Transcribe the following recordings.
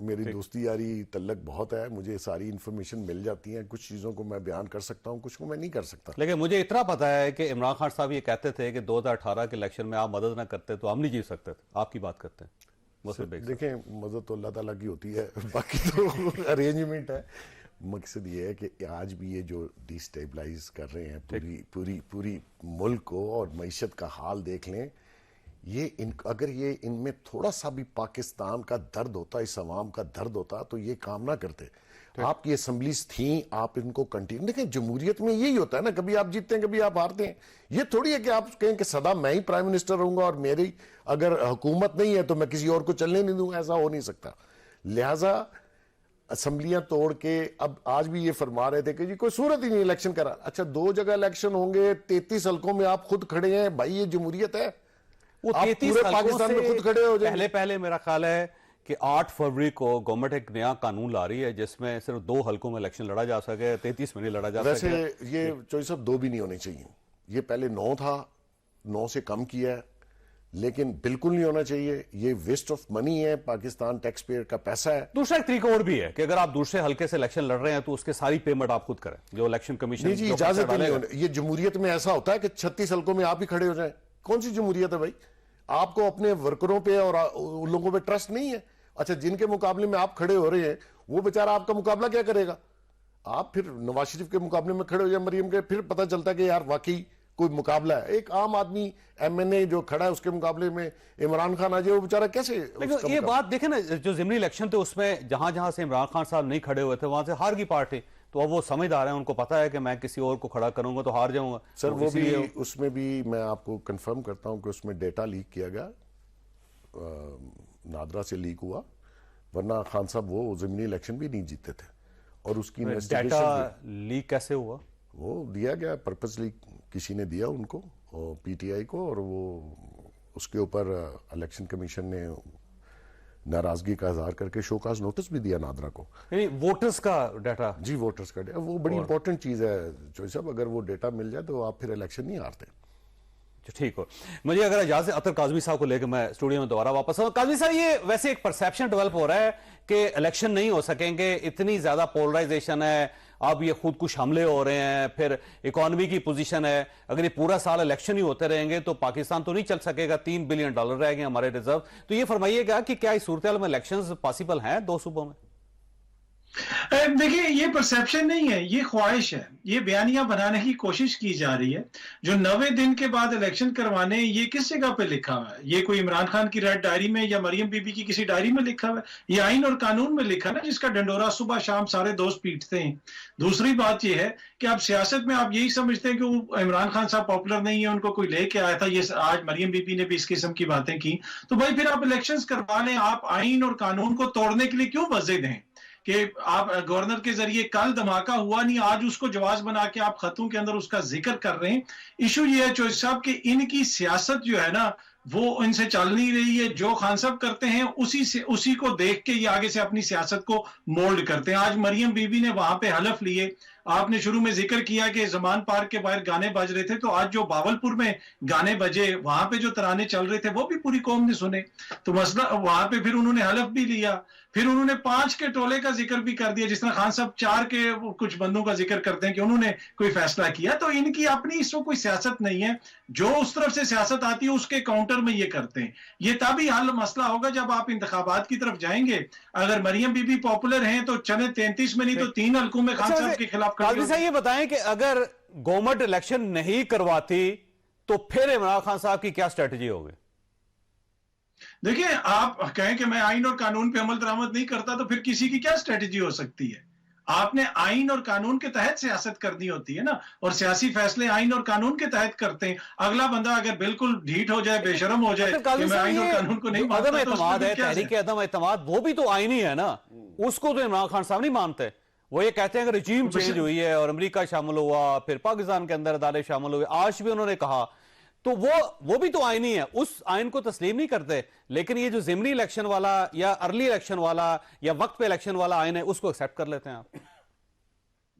میری دوستی یاری تعلق بہت ہے, مجھے ساری انفارمیشن مل جاتی ہیں, کچھ چیزوں کو میں بیان کر سکتا ہوں, کچھ کو میں نہیں کر سکتا. لیکن مجھے اتنا پتا ہے کہ عمران خان صاحب یہ کہتے تھے کہ 2018 کے الیکشن میں آپ مدد نہ کرتے تو ہم نہیں جیت سکتے تھے. آپ کی بات کرتے ہیں. دیکھیں مدد تو اللہ تعالیٰ کی ہوتی ہے, باقی تو ارینجمنٹ ہے. مقصد یہ ہے کہ آج بھی یہ جو ڈی سٹیبلائز کر رہے ہیں پوری ملک کو, اور معیشت کا حال دیکھ لیں, یہ اگر یہ ان میں تھوڑا سا بھی پاکستان کا درد ہوتا, اس عوام کا درد ہوتا, تو یہ کام نہ کرتے. آپ کی اسمبلیز تھیں, آپ ان کو کنٹینیو دیکھیں. جمہوریت میں یہی ہوتا ہے نا, کبھی آپ جیتتے ہیں کبھی آپ ہارتے ہیں. یہ تھوڑی ہے کہ آپ کہیں کہ سدا میں ہی پرائم منسٹر رہوں گا اور میری اگر حکومت نہیں ہے تو میں کسی اور کو چلنے نہیں دوں گا. ایسا ہو نہیں سکتا. لہٰذا اسمبلیاں توڑ کے اب آج بھی یہ فرما رہے تھے کہ جی کوئی صورت ہی نہیں الیکشن کرا. اچھا 2 جگہ الیکشن ہوں گے, 33 حلقوں میں آپ خود کھڑے ہیں. بھائی یہ جمہوریت ہے. وہ 33 پاکستان میں خود کھڑے ہو جائیں. پہلے میرا خیال ہے کہ 8 فروری کو گورنمنٹ ایک نیا قانون لا رہی ہے جس میں صرف 2 حلقوں میں الیکشن لڑا جا سکے, 33 میں نہیں لڑا جا سکے. ویسے یہ چوئی صاحب 2 بھی نہیں ہونے چاہیے. یہ پہلے 9 تھا, 9 سے کم کیا ہے, لیکن بالکل نہیں ہونا چاہیے. یہ ویسٹ آف منی ہے, پاکستان ٹیکس پیئر کا پیسہ ہے. دوسرا ایک طریقہ اور بھی ہے کہ اگر آپ دوسرے حلقے سے الیکشن لڑ رہے ہیں تو اس کے ساری پیمنٹ آپ خود کریں, جو الیکشن کمیشن. جی اجازت نہیں ہونے. یہ جمہوریت میں ایسا ہوتا ہے کہ 36 حلقوں میں آپ ہی کھڑے ہو جائیں. کون سی جمہوریت ہے بھائی؟ آپ کو اپنے ورکروں پہ اور ان لوگوں پہ ٹرسٹ نہیں ہے. اچھا جن کے مقابلے میں آپ کھڑے ہو رہے ہیں وہ بیچارہ آپ کا مقابلہ کیا کرے گا؟ آپ پھر نواز شریف کے مقابلے میں کھڑے ہو جائیں, مریم کے, پھر پتہ چلتا ہے کہ یار واقعی کوئی مقابلہ ہے. ایک عام آدمی MNA جو کھڑا ہے اس کے مقابلے میں عمران خان آ جائے, وہ بیچارہ کیسے؟ لیکن یہ بات دیکھیں نا, جو ضمنی الیکشن تھے اس میں جہاں سے عمران خان صاحب نہیں کھڑے ہوئے تھے وہاں سے ہار گئی پارٹی. تو اب وہ سمجھدار ہیں, ان کو پتا ہے کہ میں کسی اور کو کھڑا کروں گا تو ہار جاؤں گا. سر وہ بھی اس میں بھی میں آپ کو کنفرم کرتا ہوں کہ اس میں ڈیٹا لیک کیا گیا, نادرا سے لیک ہوا, ورنہ خان صاحب وہ ضمنی الیکشن بھی نہیں جیتے تھے. اور اس کی ڈیٹا لیک کیسے ہوا؟ وہ دیا گیا پرپسلی, کسی نے دیا ان کو, PTI کو, اور وہ اس کے اوپر الیکشن کمیشن نے ناراضگی کا اظہار کر کے شوکاز نوٹس بھی دیا نادرا کو. یعنی ووٹرز کا ڈیٹا؟ جی ووٹرز کا ڈیٹا, وہ بڑی امپورٹنٹ چیز ہے چوئی صاحب. اگر وہ ڈیٹا مل جائے تو آپ پھر الیکشن نہیں ہارتے. ٹھیک ہو. مجھے اگر اجازت اطہر کاظمی صاحب کو لے کے میں اسٹوڈیو میں دوبارہ واپس آؤں. کاظمی صاحب یہ ویسے ایک پرسیپشن ڈیولپ ہو رہا ہے کہ الیکشن نہیں ہو سکیں گے, اتنی زیادہ پولرائزیشن ہے, اب یہ خود کش حملے ہو رہے ہیں, پھر اکانومی کی پوزیشن ہے, اگر یہ پورا سال الیکشن ہی ہوتے رہیں گے تو پاکستان تو نہیں چل سکے گا. $3 بلین رہ گئے ہمارے ریزرو. تو یہ فرمائیے گا کہ کیا اس صورتحال میں الیکشنز پاسبل ہیں 2 صوبوں میں؟ دیکھیں یہ پرسیپشن نہیں ہے, یہ خواہش ہے. یہ بیانیہ بنانے کی کوشش کی جا رہی ہے. جو 90 دن کے بعد الیکشن کروانے, یہ کس جگہ پہ لکھا ہوا ہے؟ یہ کوئی عمران خان کی ریڈ ڈائری میں یا مریم بی بی کی کسی ڈائری میں لکھا ہوا ہے؟ یہ آئین اور قانون میں لکھا نا, جس کا ڈنڈورا صبح شام سارے دوست پیٹتے ہیں. دوسری بات یہ ہے کہ آپ سیاست میں آپ یہی سمجھتے ہیں کہ وہ عمران خان صاحب پاپولر نہیں ہے, ان کو کوئی لے کے آیا تھا. یہ آج مریم بی بی نے بھی اس قسم کی باتیں کی. تو بھائی پھر آپ الیکشنز کروا لیں. آپ آئین اور قانون کو توڑنے کے لیے کیوں وجہ دیں کہ آپ گورنر کے ذریعے کل دھماکہ ہوا نہیں, آج اس کو جواز بنا کے آپ خطوں کے اندر اس کا ذکر کر رہے ہیں. ایشو یہ ہے چوہدری صاحب کہ ان کی سیاست جو ہے نا وہ ان سے چل نہیں رہی ہے. جو خان صاحب کرتے ہیں اسی کو دیکھ کے یہ آگے سے اپنی سیاست کو مولڈ کرتے ہیں. آج مریم بی بی نے وہاں پہ حلف لیے. آپ نے شروع میں ذکر کیا کہ زمان پارک کے باہر گانے بج رہے تھے, تو آج جو باولپور میں گانے بجے, وہاں پہ جو ترانے چل رہے تھے وہ بھی پوری قوم نے سنے. تو مسئلہ وہاں پہ پھر انہوں نے حلف بھی لیا, پھر انہوں نے 5 کے ٹولے کا ذکر بھی کر دیا, جس طرح خان صاحب 4 کے کچھ بندوں کا ذکر کرتے ہیں کہ انہوں نے کوئی فیصلہ کیا. تو ان کی اپنی اس کو کوئی سیاست نہیں ہے. جو اس طرف سے سیاست آتی ہے اس کے کاؤنٹر میں یہ کرتے ہیں. یہ تبھی حل مسئلہ ہوگا جب آپ انتخابات کی طرف جائیں گے. اگر مریم بی بی پاپولر ہیں تو چلے 33 میں نہیں تو 3 حلقوں میں خان صاحب کے خلاف قاضی صاحب یہ بتائیں کہ اگر گورنمنٹ الیکشن نہیں کرواتی تو پھر عمران خان صاحب کی کیا اسٹریٹجی ہوگی؟ دیکھیں آپ کہیں کہ میں آئین اور قانون پہ عمل درآمد نہیں کرتا تو پھر کسی کی کیا اسٹریٹجی ہو سکتی ہے؟ آپ نے آئین اور قانون کے تحت سیاست کرنی ہوتی ہے نا, اور سیاسی فیصلے آئین اور قانون کے تحت کرتے ہیں. اگلا بندہ اگر بالکل ڈھیٹ ہو جائے, بے شرم ہو جائے کہ میں آئین اور قانون کو نہیں مانتا, عدم اعتماد ہے, تحریک عدم اعتماد, وہ بھی تو آئینی ہے نا. اس کو تو عمران خان صاحب نہیں مانتے. وہ یہ کہتے ہیں کہ رجیم چینج ہوئی ہے اور امریکہ شامل ہوا, پھر پاکستان کے اندر ادارے شامل ہوئے, آج بھی انہوں نے کہا. تو وہ بھی تو آئینی ہے, اس آئین کو تسلیم نہیں کرتے. لیکن یہ جو ضمنی الیکشن والا یا ارلی الیکشن والا یا وقت پہ الیکشن والا آئین ہے, اس کو ایکسیپٹ کر لیتے ہیں آپ.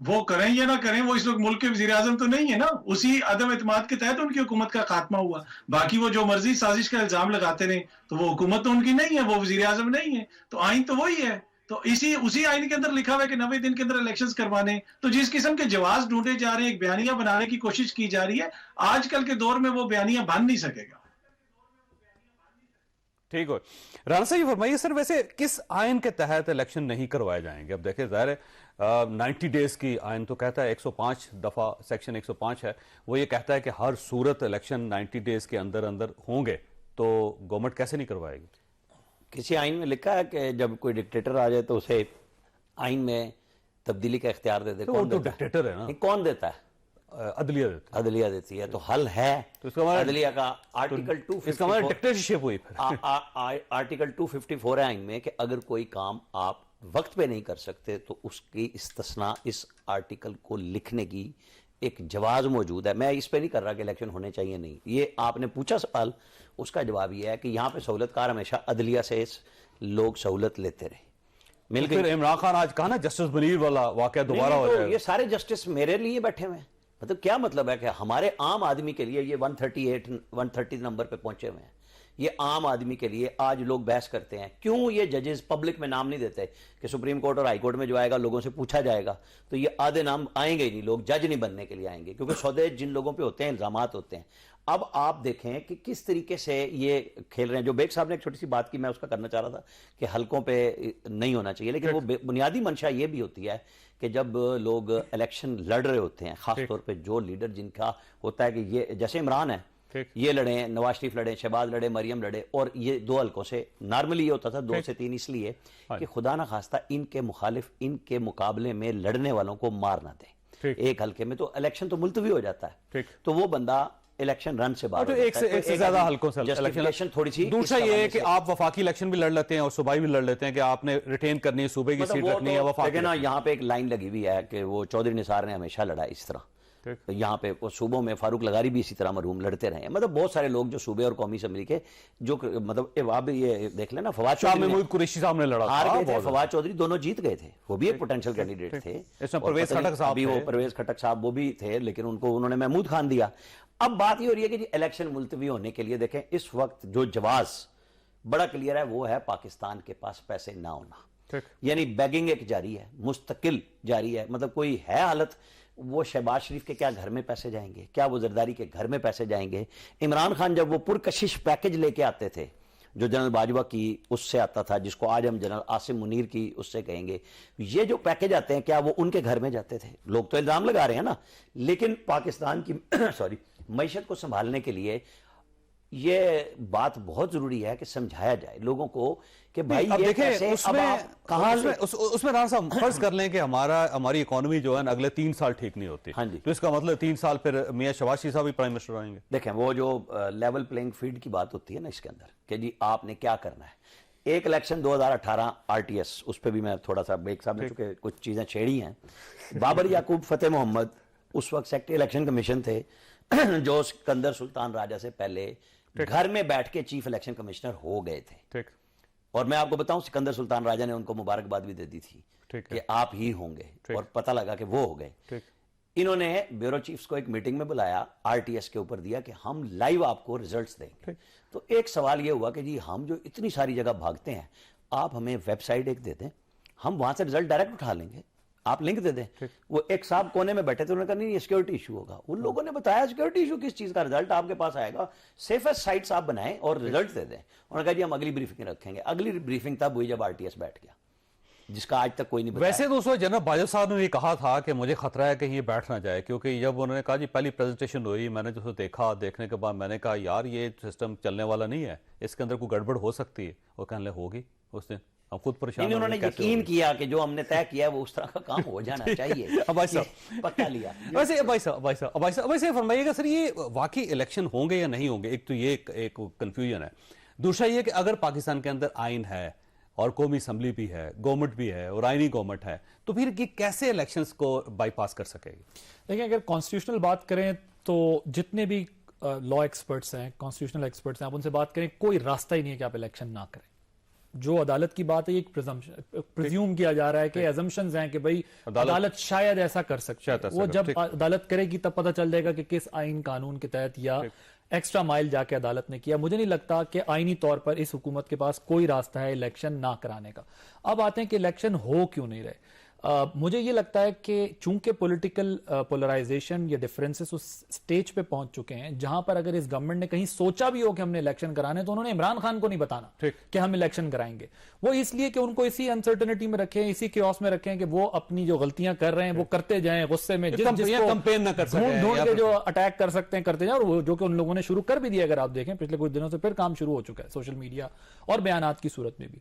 وہ کریں یا نہ کریں, وہ اس وقت ملک کے وزیر اعظم تو نہیں ہے نا. اسی عدم اعتماد کے تحت ان کی حکومت کا خاتمہ ہوا. باقی وہ جو مرضی سازش کا الزام لگاتے رہے, تو وہ حکومت تو ان کی نہیں ہے, وہ وزیر اعظم نہیں ہے. تو آئین تو وہی ہے. تو اسی آئین کے اندر لکھا ہوا ہے کہ 90 دن کے اندر الیکشنز کروانے. تو جس قسم کے جواز ڈھونڈے جا رہے ہیں, ایک بیانیہ بنانے کی کوشش کی جا رہی ہے, آج کل کے دور میں وہ بیانیہ بن نہیں سکے گا. ٹھیک ہو. رانا صاحب یہ فرمائیے سر, ویسے کس آئین کے تحت الیکشن نہیں کروائے جائیں گے؟ اب دیکھیں ظاہر ہے 90 ڈیز کی آئین تو کہتا ہے 105 دفعہ سیکشن 105 ہے, وہ یہ کہتا ہے کہ ہر صورت الیکشن 90 ڈیز کے اندر ہوں گے, تو گورنمنٹ کیسے نہیں کروائے گی؟ کسی آئین میں لکھا ہے کہ جب کوئی ڈکٹیٹر آ جائے تو اسے آئین میں تبدیلی کا اختیار دے دے. وہ تو ڈکٹیٹر ہے نا, کون دیتا ہے؟ عدلیہ دیتا ہے. عدلیہ دیتی ہے. تو حل ہے عدلیہ کا آرٹیکل 254, اس کا مطلب ڈکٹیٹرشپ ہوئی پھر. آرٹیکل 254 ہے آئین میں کہ اگر کوئی کام آپ وقت پہ نہیں کر سکتے تو اس کی استثناء اس آرٹیکل کو لکھنے کی ایک جواز موجود ہے. میں اس پہ نہیں کر رہا کہ الیکشن ہونے چاہیے نہیں, یہ آپ نے پوچھا سوال, اس کا جواب یہ ہے کہ یہاں پہ سہولت کار ہمیشہ عدلیہ سے لوگ سہولت لیتے رہے. مل گئی. پھر عمران خان آج کہا نا جسٹس منیر والا واقعہ دوبارہ ہو جائے. یہ سارے جسٹس میرے لیے بیٹھے ہوئے ہیں. مطلب کیا مطلب ہے کہ ہمارے عام آدمی کے لیے یہ 130 نمبر پہ پہنچے ہوئے ہیں. یہ عام آدمی کے لیے آج لوگ بحث کرتے ہیں کیوں یہ ججز پبلک میں نام نہیں دیتے کہ سپریم کورٹ اور ہائی کورٹ میں جو آئے گا لوگوں سے پوچھا جائے گا تو یہ آدھے نام آئیں گے ہی نہیں, لوگ جج نہیں بننے کے لیے آئیں گے کیونکہ سودے جن لوگوں پہ ہوتے ہیں الزامات ہوتے ہیں. اب آپ دیکھیں کہ کس طریقے سے یہ کھیل رہے ہیں. جو بیگ صاحب نے ایک چھوٹی سی بات کی, میں اس کا کرنا چاہ رہا تھا کہ حلقوں پہ نہیں ہونا چاہیے, لیکن وہ بنیادی منشا یہ بھی ہوتی ہے کہ جب لوگ الیکشن لڑ رہے ہوتے ہیں, خاص طور پہ جو لیڈر جن کا ہوتا ہے کہ یہ جیسے عمران ہے, یہ لڑیں, نواز شریف لڑیں, شہباز لڑے, مریم لڑے, اور یہ 2 حلقوں سے نارملی یہ ہوتا تھا 2 سے 3 اس لیے کہ خدا نہ خواستہ ان کے مخالف ان کے مقابلے میں لڑنے والوں کو مار نہ دیں ایک حلقے میں, تو الیکشن تو ملتوی ہو جاتا ہے. تو وہ بندہ الیکشن رن سے باہر ایک سے زیادہ حلقوں سے جسٹیفیکیشن تھوڑی سی. دوسرا یہ ہے کہ آپ وفاقی الیکشن بھی لڑ لیتے ہیں اور صوبائی بھی لڑ لیتے ہیں کہ آپ نے ریٹین کرنی ہے صوبے کی سیٹ رکھنی ہے. وفاقی لیکن یہاں پہ ایک لائن لگی ہوئی ہے کہ وہ چودھری نثار نے ہمیشہ لڑا اس طرح, یہاں پہ صوبوں میں فاروق لغاری بھی اسی طرح مرحوم لڑتے رہے ہیں. مطلب بہت سارے لوگ جو صوبے اور قومی اسمبلی کے جو مطلب آپ یہ دیکھ لیں نا, فواد چودھری قریشی صاحب نے لڑا, ہار گئے تھے, فواد چودھری دونوں جیت گئے تھے, وہ بھی ایک پوٹینشیل کینڈیڈیٹ تھے. اس میں پرویز کھٹک صاحب بھی, وہ پرویز کھٹک صاحب وہ بھی تھے, لیکن ان کو انہوں نے محمود خان دیا. اب بات یہ ہو رہی ہے کہ الیکشن ملتوی ہونے کے لیے دیکھیں اس وقت جو جواز بڑا کلیئر ہے وہ ہے پاکستان کے پاس پیسے نہ ہونا, یعنی بیگنگ ایک جاری ہے, مستقل جاری ہے. مطلب کوئی ہے حالت, وہ شہباز شریف کے کیا گھر میں پیسے جائیں گے, کیا وہ زرداری کے گھر میں پیسے جائیں گے. عمران خان جب وہ پرکشش پیکج لے کے آتے تھے جو جنرل باجوہ کی اس سے آتا تھا, جس کو آج ہم جنرل عاصم منیر کی اس سے کہیں گے, یہ جو پیکج آتے ہیں کیا وہ ان کے گھر میں جاتے تھے؟ لوگ تو الزام لگا رہے ہیں نا, لیکن پاکستان کی معیشت کو سنبھالنے کے لیے یہ بات بہت ضروری ہے کہ سمجھایا جائے لوگوں کو کہ بھائی یہ پیسے اب آپ کہاں سے. اس میں رانا صاحب فرض کر لیں کہ ہماری اکانومی جو ہے اگلے 3 سال ٹھیک نہیں ہوتی, تو اس کا مطلب 3 سال پھر میاں شہباز شریف صاحب بھی پرائم منسٹر آئیں گے. دیکھیں وہ جو لیول پلینگ فیلڈ کی بات ہوتی ہے نا اس کے اندر کہ جی آپ نے کیا کرنا ہے. ایک الیکشن 2018 RTS, اس پہ بھی میں تھوڑا سا بیگ صاحب نے چونکہ کچھ چیزیں چھیڑی ہیں. بابر یعقوب فتح محمد اس وقت سیکٹری الیکشن کمیشن تھے جو سکندر سلطان راجہ سے پہلے گھر میں بیٹھ کے چیف الیکشن کمشنر ہو گئے تھے. اور میں آپ کو بتاؤں سکندر سلطان راجہ نے ان کو مبارکباد بھی دے دی تھی کہ آپ ہی ہوں گے, اور پتہ لگا کہ وہ ہو گئے. انہوں نے بیورو چیفز کو ایک میٹنگ میں بلایا, RTS کے اوپر دیا کہ ہم لائیو آپ کو ریزلٹس دیں گے. تو ایک سوال یہ ہوا کہ جی ہم جو اتنی ساری جگہ بھاگتے ہیں, آپ ہمیں ویب سائٹ ایک دے دیں, ہم وہاں سے ریزلٹ ڈائریکٹ اٹھا لیں گے, آپ لنک دے دیں. وہ ایک صاحب کونے میں بیٹھے تھے, انہوں نے کہا نہیں یہ سیکورٹی ایشو ہوگا. ان لوگوں نے بتایا سیکورٹی ایشو کس چیز کا, ریزلٹ آپ کے پاس آئے گا, سیفسٹ سائٹس آپ بنائیں اور ریزلٹ دے دیں. انہوں نے کہا جی ہم اگلی بریفنگ رکھیں گے. اگلی بریفنگ تب ہوئی جب RTS بیٹھ گیا, جس کا آج تک کوئی نہیں بتایا. ویسے دوستو جنرل باجوہ صاحب نے یہ کہا تھا کہ مجھے خطرہ ہے کہ یہ بیٹھ نہ جائے, کیونکہ جب انہوں نے کہا جی پہلی پریزنٹیشن ہوئی, میں نے جو دیکھا, دیکھنے کے بعد میں نے کہا یار یہ سسٹم چلنے والا نہیں ہے, اس کے اندر کوئی گڑبڑ ہو سکتی ہے. وہ کہنے لے ہوگی, اس دن ہم خود پریشان. انہوں نے یقین کیا کہ جو ہم نے طے کیا ہے وہ اس طرح کا کام ہو جانا چاہیے. پکا لیا. ویسے فرمائیے گا سر, یہ واقعی الیکشن ہوں گے یا نہیں ہوں گے؟ ایک تو یہ ایک کنفیوژن ہے. دوسرا یہ کہ اگر پاکستان کے اندر آئین ہے اور قومی اسمبلی بھی ہے, گورنمنٹ بھی ہے اور آئینی گورنمنٹ ہے, تو پھر یہ کیسے الیکشنز کو بائی پاس کر سکے گی؟ دیکھیں اگر کانسٹیٹیوشنل بات کریں تو جتنے بھی لا ایکسپرٹس ہیں, کانسٹیٹیوشنل ایکسپرٹس ہیں, آپ ان سے بات کریں, کوئی راستہ ہی نہیں ہے کہ آپ الیکشن نہ کریں. جو عدالت کی بات ہے یہ پریزیوم کیا جا رہا ہے کہ ایزمپشنز ہیں کہ بھئی عدالت شاید ایسا کر سکتی ہے. وہ جب عدالت کرے گی تب پتہ چل جائے گا کہ کس آئین قانون کے تحت یا ایکسٹرا مائل جا کے عدالت نے کیا. مجھے نہیں لگتا کہ آئینی طور پر اس حکومت کے پاس کوئی راستہ ہے الیکشن نہ کرانے کا. اب آتے ہیں کہ الیکشن ہو کیوں نہیں رہے. مجھے یہ لگتا ہے کہ چونکہ پولیٹیکل پولرائزیشن یا ڈفرینسز اس سٹیج پہ پہنچ چکے ہیں جہاں پر اگر اس گورنمنٹ نے کہیں سوچا بھی ہو کہ ہم نے الیکشن کرانے تو انہوں نے عمران خان کو نہیں بتانا کہ ہم الیکشن کرائیں گے. وہ اس لیے کہ ان کو اسی انسرٹنٹی میں رکھیں, اسی کیوس میں رکھیں کہ وہ اپنی جو غلطیاں کر رہے ہیں وہ کرتے جائیں غصے میں, کمپین نہ کر سکیں, ڈھونڈ کے جو اٹیک کر سکتے ہیں کرتے جائیں, اور جو کہ ان لوگوں نے شروع کر بھی دیا. اگر آپ دیکھیں پچھلے کچھ دنوں سے پھر کام شروع ہو چکا ہے سوشل میڈیا اور بیانات کی صورت میں بھی.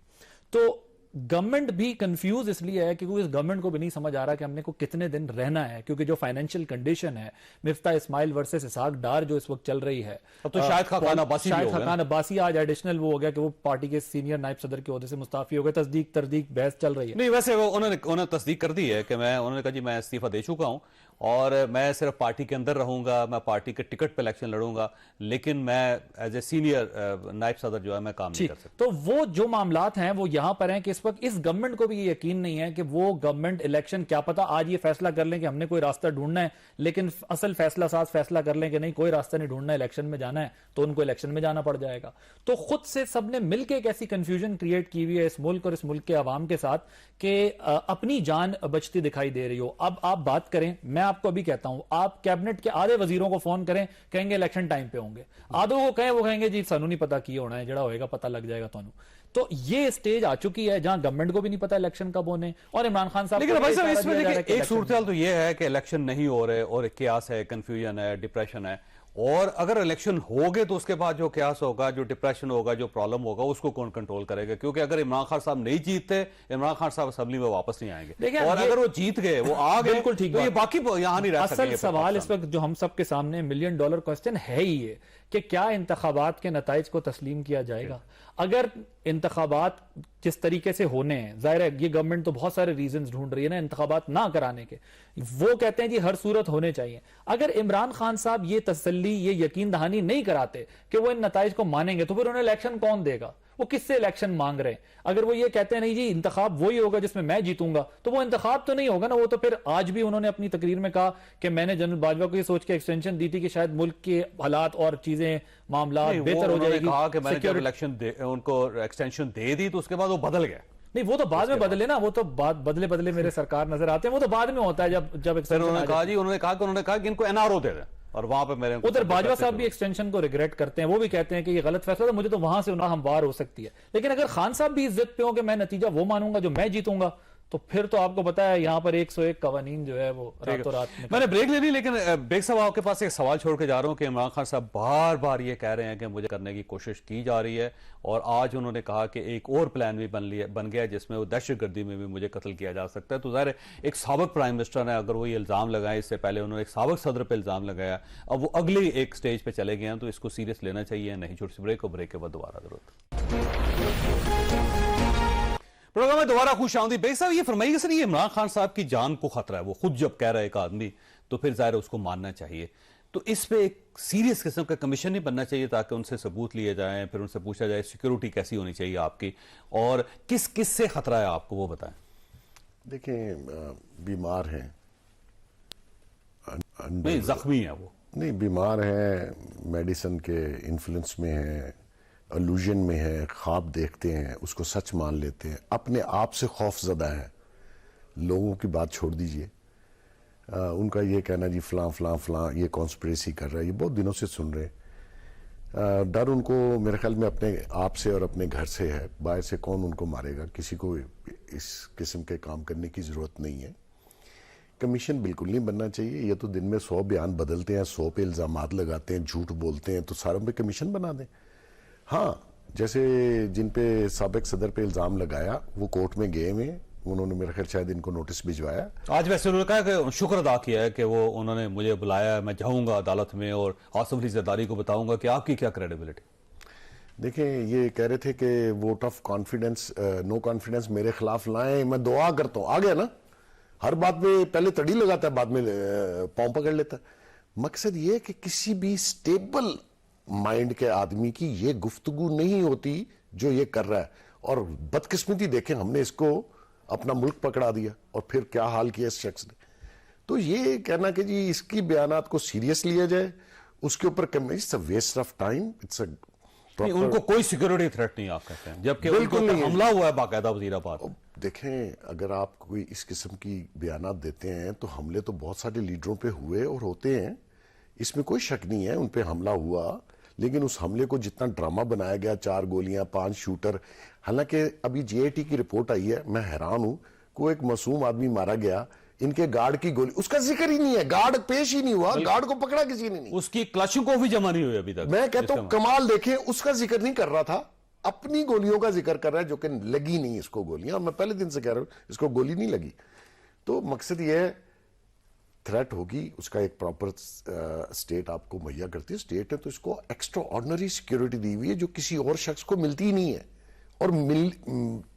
تو گورنمنٹ بھی کنفیوز اس لیے ہے کیونکہ اس گورنمنٹ کو بھی نہیں سمجھ آ رہا کہ ہم نے کو کتنے دن رہنا ہے, کیونکہ جو فائنینشیل کنڈیشن ہے مفتاح اسماعیل ورسس اسحاق ڈار جو اس وقت چل رہی ہے, اب تو شاہد خاقان عباسی بھی ہو گئے. خاقان عباسی آج ایڈیشنل وہ ہو گیا کہ وہ پارٹی کے سینئر نائب صدر کے عہدے سے مستعفی ہو گئے. تصدیق تردیق بحث چل رہی ہے. نہیں ویسے انہوں نے تصدیق کر دی ہے کہ انہوں نے کہا جی میں استعفیٰ دے چکا ہوں اور میں صرف پارٹی کے اندر رہوں گا, میں پارٹی کے ٹکٹ پہ الیکشن لڑوں گا, لیکن میں ایز اے سینئر نائب صدر جو ہے میں کام نہیں کر سکتا. تو وہ جو معاملات ہیں وہ یہاں پر ہیں کہ اس وقت اس گورنمنٹ کو بھی یہ یقین نہیں ہے کہ وہ گورنمنٹ الیکشن, کیا پتا آج یہ فیصلہ کر لیں کہ ہم نے کوئی راستہ ڈھونڈنا ہے, لیکن اصل فیصلہ ساز فیصلہ کر لیں کہ نہیں کوئی راستہ نہیں ڈھونڈنا ہے, الیکشن میں جانا ہے, تو ان کو الیکشن میں جانا پڑ جائے گا. تو خود سے سب نے مل کے ایک ایسی کنفیوژن کریٹ کی ہوئی ہے اس ملک اور اس ملک کے عوام کے ساتھ کہ اپنی جان بچتی دکھائی دے رہی ہو. اب آپ بات کریں, میں آپ کو ابھی کہتا ہوں, آپ کیبنٹ کے آدھے وزیروں کو فون کریں, کہیں گے الیکشن ٹائم پہ ہوں گے, آدھوں کو کہیں وہ کہیں گے جی سانو نہیں پتا کی ہونا ہے, جڑا ہوئے گا پتہ لگ جائے گا تانوں. تو یہ سٹیج آ چکی ہے جہاں گورنمنٹ کو بھی نہیں پتا الیکشن کب ہونے, اور عمران خان صاحب لیکن بھائی صاحب اس میں ایک صورتحال تو یہ ہے کہ الیکشن نہیں ہو رہے اور کیاس ہے, کنفیوژن ہے, ڈپریشن ہے, اور اگر الیکشن ہوگے تو اس کے بعد جو کیاس ہوگا, جو ڈپریشن ہوگا, جو پرابلم ہوگا, اس کو کون کنٹرول کرے گا؟ کیونکہ اگر عمران خان صاحب نہیں جیتتے, عمران خان صاحب اسمبلی میں واپس نہیں آئیں گے, اور اگر وہ جیت گئے, وہ آ گئے, بالکل ٹھیک, تو یہ باقی یہاں نہیں رہ سکتے. اصل سوال اس وقت جو ہم سب کے سامنے $1 ملین کوسچن ہے ہی یہ کہ کیا انتخابات کے نتائج کو تسلیم کیا جائے گا؟ اگر انتخابات جس طریقے سے ہونے ہیں, ظاہر ہے یہ گورنمنٹ تو بہت سارے ریزنز ڈھونڈ رہی ہے نا انتخابات نہ کرانے کے, وہ کہتے ہیں جی ہر صورت ہونے چاہیے. اگر عمران خان صاحب یہ تسلی, یہ یقین دہانی نہیں کراتے کہ وہ ان نتائج کو مانیں گے, تو پھر انہیں الیکشن کون دے گا؟ وہ کس سے الیکشن مانگ رہے ہیں؟ اگر وہ یہ کہتے ہیں نہیں جی انتخاب وہی ہوگا جس میں جیتوں گا, تو وہ انتخاب تو نہیں ہوگا نا. وہ تو پھر آج بھی انہوں نے اپنی تقریر میں کہا کہ میں نے جنرل باجوہ کو یہ سوچ کے ایکسٹینشن دی تھی کہ شاید ملک کے حالات اور چیزیں معاملات بہتر ہو جائے گی. کہا کہ میں نے جب الیکشن ان کو ایکسٹینشن دے دی تو اس کے بعد وہ بدل گئے. نہیں وہ تو بعد میں بدلے نا, وہ تو بدلے میرے سرکار نظر آتے ہیں, وہ تو بعد میں ہوتا ہے جب انہوں نے کہا کہ ان کو NRO دے دیں, اور وہاں پہ میرے ادھر باجوہ صاحب بھی ایکسٹینشن کو ریگریٹ کرتے ہیں, وہ بھی کہتے ہیں کہ یہ غلط فیصلہ تھا, مجھے تو وہاں سے ہموار ہو سکتی ہے. لیکن اگر خان صاحب بھی عزت پہ ہو کہ میں نتیجہ وہ مانوں گا جو میں جیتوں گا, تو پھر تو آپ کو پتا ہے یہاں پر 101 قوانین جو ہے وہ راتوں رات میں نے بریک لینی, لیکن بیگ صاحب آپ کے پاس ایک سوال چھوڑ کے جا رہا ہوں کہ عمران خان صاحب بار بار یہ کہہ رہے ہیں کہ مجھے کرنے کی کوشش کی جا رہی ہے, اور آج انہوں نے کہا کہ ایک اور پلان بھی بن گیا جس میں وہ دہشت گردی میں بھی مجھے قتل کیا جا سکتا ہے. تو ظاہر ایک سابق پرائم منسٹر نے اگر وہ یہ الزام لگائے, اس سے پہلے انہوں نے ایک سابق صدر پہ الزام لگایا, اب وہ اگلی ایک سٹیج پہ چلے گئے ہیں, تو اس کو سیریس لینا چاہیے نہیں. چھوٹی سی بریک, اور بریک کے بعد دوبارہ ضرورت پروگرام میں دوبارہ خوش آمدید. بیگ صاحب یہ فرمائیے کہ سر یہ عمران خان صاحب کی جان کو خطرہ ہے, وہ خود جب کہہ رہا ہے ایک آدمی تو پھر ظاہر ہے اس کو ماننا چاہیے, تو اس پہ ایک سیریس قسم کا کمیشن نہیں بننا چاہیے تاکہ ان سے ثبوت لیے جائیں, پھر ان سے پوچھا جائے سیکیورٹی کیسی ہونی چاہیے آپ کی, اور کس سے خطرہ ہے آپ کو وہ بتائیں. دیکھیں بیمار ہیں, نہیں زخمی ہیں, وہ نہیں بیمار ہیں, میڈیسن کے انفلوئنس میں ہیں, الوژن میں ہے, خواب دیکھتے ہیں, اس کو سچ مان لیتے ہیں, اپنے آپ سے خوف زدہ ہیں. لوگوں کی بات چھوڑ دیجئے, ان کا یہ کہنا جی فلاں فلاں فلاں یہ کانسپریسی کر رہا ہے, یہ بہت دنوں سے سن رہے. ڈر ان کو میرے خیال میں اپنے آپ سے اور اپنے گھر سے ہے, باہر سے کون ان کو مارے گا. کسی کو اس قسم کے کام کرنے کی ضرورت نہیں ہے. کمیشن بالکل نہیں بننا چاہیے. یہ تو دن میں 100 بیان بدلتے ہیں, 100 پہ الزامات لگاتے ہیں, جھوٹ بولتے ہیں, تو ساروں پہ کمیشن بنا دیں. ہاں جیسے جن پہ سابق صدر پہ الزام لگایا وہ کورٹ میں گئے ہوئے, انہوں نے میرے خیال شاید ان کو نوٹس بھجوایا. آج ویسے انہوں نے کہا کہ شکر ادا کیا ہے کہ وہ انہوں نے مجھے بلایا, میں جاؤں گا عدالت میں اور آصف علی زرداری کو بتاؤں گا کہ آپ کی کیا کریڈیبلٹی. دیکھیں یہ کہہ رہے تھے کہ vote of confidence no confidence میرے خلاف لائیں, میں دعا کرتا ہوں. آ گیا نا, ہر بات میں پہلے تڑی لگاتا ہے, بعد میں پاؤں پکڑ لیتا ہے. مقصد یہ ہے کہ کسی بھی سٹیبل مائنڈ کے آدمی کی یہ گفتگو نہیں ہوتی جو یہ کر رہا ہے. اور بدقسمتی دیکھیں, ہم نے اس کو اپنا ملک پکڑا دیا اور پھر کیا حال کیا اس شخص نے. تو یہ کہنا کہ جی اس کی بیانات کو سیریس لیا جائے, اس کے اوپر ویسٹ آف ٹائم. ان کو کوئی سیکورٹی تھریٹ نہیں آپ کہتے ہیں, جبکہ ان کو حملہ ہوا ہے باقاعدہ وزیر آباد. دیکھیں اگر آپ کوئی اس قسم کی بیانات دیتے ہیں تو حملے تو بہت سارے لیڈروں پہ ہوئے اور ہوتے ہیں, اس میں کوئی شک نہیں ہے ان پہ حملہ ہوا, لیکن اس حملے کو جتنا ڈرامہ بنایا گیا, 4 گولیاں 5 شوٹر, حالانکہ ابھی جی آئی ٹی کی رپورٹ آئی ہے, میں حیران ہوں, کوئی ایک معصوم آدمی مارا گیا, ان کے گارڈ کی گولی, اس کا ذکر ہی نہیں ہے, گارڈ پیش ہی نہیں ہوا, گارڈ کو پکڑا کسی نے نہیں, اس کی کلاشن کو بھی جمع نہیں ہوئی ابھی تک. میں کہتا ہوں کمال دیکھیں, اس کا ذکر نہیں کر رہا تھا, اپنی گولیوں کا ذکر کر رہا ہے جو کہ لگی نہیں اس کو گولیاں, اور میں پہلے دن سے کہہ رہا ہوں اس کو گولی نہیں لگی. تو مقصد یہ ہے تھریٹ ہوگی, اس کا ایک پراپر اسٹیٹ آپ کو مہیا کرتی ہے, اسٹیٹ ہے تو اس کو ایکسٹرا آرڈنری سیکیورٹی دی ہوئی ہے جو کسی اور شخص کو ملتی ہی نہیں ہے اور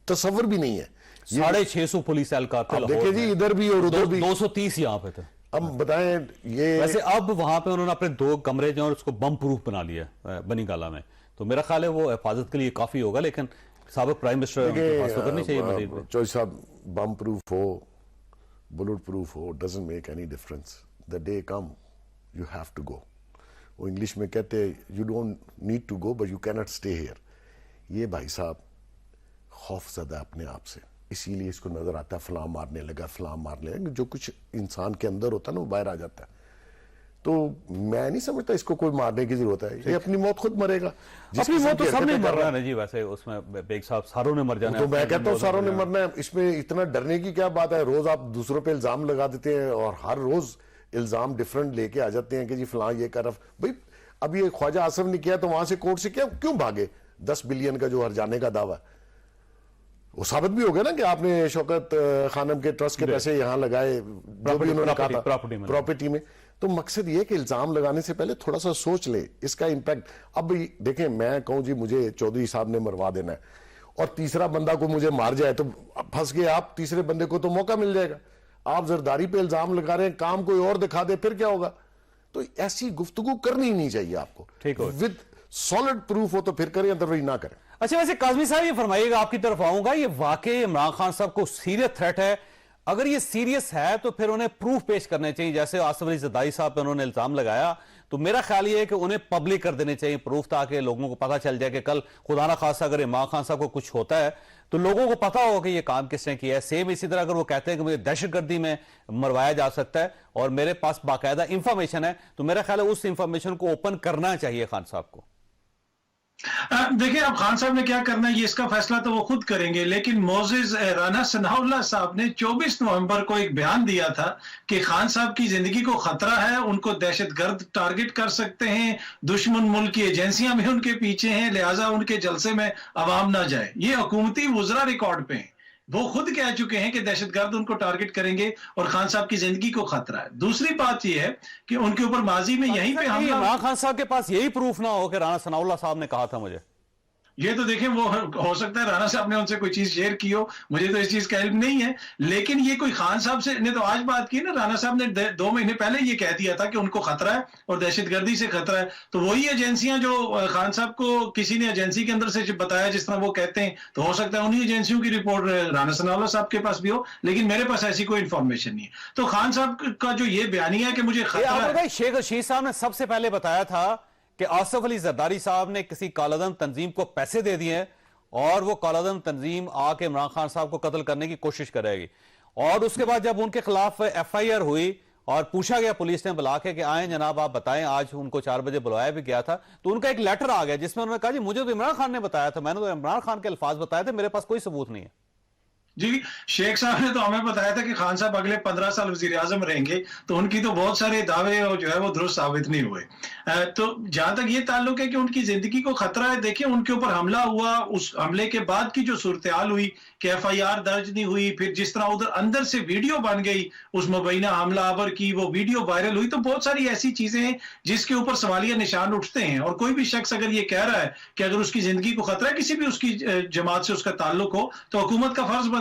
تصور بھی نہیں ہے. 650 پولیس اہلکار تھے, دیکھیں جی ادھر بھی اور ادھر بھی, 230 یہاں پہ تھے. اب بتائیں یہ ویسے اب وہاں پہ انہوں نے اپنے 2 کمرے جو ہیں اس کو بم پروف بنا لیا بنی گالا میں, تو میرا خیال ہے وہ حفاظت کے لیے کافی ہوگا, لیکن سابق پرائم منسٹر حفاظت کرنی چاہیے مزید. چوہدری صاحب, بم پروف ہو بلٹ پروف ہو doesn't make any difference, the day come you have to go. وہ انگلش میں کہتے you don't need to go but you cannot stay here. یہ بھائی صاحب خوف زدہ اپنے آپ سے, اسی لیے اس کو نظر آتا ہے فلاں مارنے لگا فلاں مارنے لگا, جو کچھ انسان کے اندر ہوتا ہے نا وہ باہر آ جاتا ہے. تو میں نہیں سمجھتا اس کو کوئی مارنے کی ضرورت ہے, یہ اپنی موت خود مرے گا. اپنی موت تو سب نے مر رہا ہے جی, ویسے اس میں بیگ صاحب ساروں نے مر جانا ہے. تو میں کہتا ہوں ساروں نے مرنا ہے, اس میں اتنا ڈرنے کی کیا بات ہے. روز آپ دوسروں پہ الزام لگا دیتے ہیں اور ہر روز الزام ڈیفرنٹ لے کے آ جاتے ہیں کہ جی فلاں یہ کر رہا. بھائی اب یہ خواجہ آصف نے کیا تو وہاں سے کورٹ سے کیوں بھاگے؟ 10 بلین کا جو ہرجانے کا دعویٰ ہے وہ ثابت بھی ہو گیا نا کہ آپ نے شوکت خانم کے ٹرسٹ کے پیسے یہاں لگائے جو بھی انہوں نے کہا تھا پراپرٹی میں. تو مقصد یہ کہ الزام لگانے سے پہلے تھوڑا سا سوچ لے اس کا امپیکٹ. اب دیکھیں میں کہوں جی مجھے چودھری صاحب نے مروا دینا ہے اور تیسرا بندہ کو مجھے مار جائے تو پھنس گئے آپ, تیسرے بندے کو تو موقع مل جائے گا. آپ زرداری پہ الزام لگا رہے ہیں, کام کوئی اور دکھا دے پھر کیا ہوگا. تو ایسی گفتگو کرنی نہیں چاہیے آپ کو, ود سالڈ پروف ہو تو پھر کریں, ادروائز نہ کریں. اچھا ویسے کاظمی صاحب یہ فرمائیے گا, آپ کی طرف آؤں گا, یہ واقعی عمران خان صاحب کو سیریس تھریٹ ہے؟ اگر یہ سیریس ہے تو پھر انہیں پروف پیش کرنے چاہیے, جیسے آصف علی زرداری صاحب پہ انہوں نے الزام لگایا تو میرا خیال یہ ہے کہ انہیں پبلک کر دینے چاہیے پروف, تاکہ لوگوں کو پتہ چل جائے کہ کل خدا نہ خواستہ اگر عمران خان صاحب کو کچھ ہوتا ہے تو لوگوں کو پتہ ہوگا کہ یہ کام کس نے کیا ہے. سیم اسی طرح اگر وہ کہتے ہیں کہ مجھے دہشت گردی میں مروایا جا سکتا ہے اور میرے پاس باقاعدہ انفارمیشن ہے, تو میرا خیال ہے اس انفارمیشن کو اوپن کرنا چاہیے خان صاحب کو. دیکھیں اب خان صاحب نے کیا کرنا ہے یہ اس کا فیصلہ تو وہ خود کریں گے, لیکن معزز رانا ثناء اللہ صاحب نے 24 نومبر کو ایک بیان دیا تھا کہ خان صاحب کی زندگی کو خطرہ ہے, ان کو دہشت گرد ٹارگٹ کر سکتے ہیں, دشمن ملک کی ایجنسیاں بھی ان کے پیچھے ہیں, لہٰذا ان کے جلسے میں عوام نہ جائے. یہ حکومتی وزراء ریکارڈ پہ ہیں, وہ خود کہہ چکے ہیں کہ دہشت گرد ان کو ٹارگٹ کریں گے اور خان صاحب کی زندگی کو خطرہ ہے. دوسری بات یہ ہے کہ ان کے اوپر ماضی میں یہیں پہ حملہ, عمران خان صاحب کے پاس یہی پروف نہ ہو کہ رانا ثناء اللہ صاحب نے کہا تھا مجھے, یہ تو دیکھیں وہ ہو سکتا ہے رانا صاحب نے ان سے کوئی چیز شیئر کی ہو, مجھے تو اس چیز کا علم نہیں ہے, لیکن یہ کوئی خان صاحب سے نے تو آج بات کی نا, رانا صاحب نے 2 مہینے پہلے یہ کہہ دیا تھا کہ ان کو خطرہ ہے اور دہشت گردی سے خطرہ ہے. تو وہی ایجنسیاں جو خان صاحب کو کسی نے ایجنسی کے اندر سے بتایا جس طرح وہ کہتے ہیں, تو ہو سکتا ہے انہی ایجنسیوں کی رپورٹ رانا ثناء اللہ صاحب کے پاس بھی ہو, لیکن میرے پاس ایسی کوئی انفارمیشن نہیں ہے. تو خان صاحب کا جو یہ بیانیہ ہے کہ مجھے خطرہ ہے, شیخ رشید صاحب نے سب سے پہلے بتایا تھا کہ آصف علی زرداری صاحب نے کسی کالعدم تنظیم کو پیسے دے دیے ہیں اور وہ کالعدم تنظیم آ کے عمران خان صاحب کو قتل کرنے کی کوشش کرے گی. اور اس کے بعد جب ان کے خلاف ایف آئی آر ہوئی اور پوچھا گیا پولیس نے بلا کے کہ آئیں جناب آپ بتائیں, آج ان کو 4 بجے بلوایا بھی گیا تھا, تو ان کا ایک لیٹر آ گیا جس میں انہوں نے کہا جی مجھے تو عمران خان نے بتایا تھا, میں نے تو عمران خان کے الفاظ بتائے تھے, میرے پاس کوئی ثبوت نہیں ہے. جی شیخ صاحب نے تو ہمیں بتایا تھا کہ خان صاحب اگلے 15 سال وزیر اعظم رہیں گے, تو ان کی تو بہت سارے دعوے جو ہے وہ درست ثابت نہیں ہوئے. تو جہاں تک یہ تعلق ہے کہ ان کی زندگی کو خطرہ ہے, دیکھیں ان کے اوپر حملہ ہوا, اس حملے کے بعد کی جو صورتحال ہوئی کہ ایف آئی آر درج نہیں ہوئی, پھر جس طرح ادھر اندر سے ویڈیو بن گئی اس مبینہ حملہ آور کی, وہ ویڈیو وائرل ہوئی, تو بہت ساری ایسی چیزیں ہیں جس کے اوپر سوالیہ نشان اٹھتے ہیں. اور کوئی بھی شخص اگر یہ کہہ رہا ہے کہ اگر اس کی زندگی کو خطرہ ہے, کسی بھی اس کی جماعت سے اس کا تعلق ہو, تو حکومت کا فرض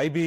IB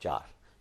4,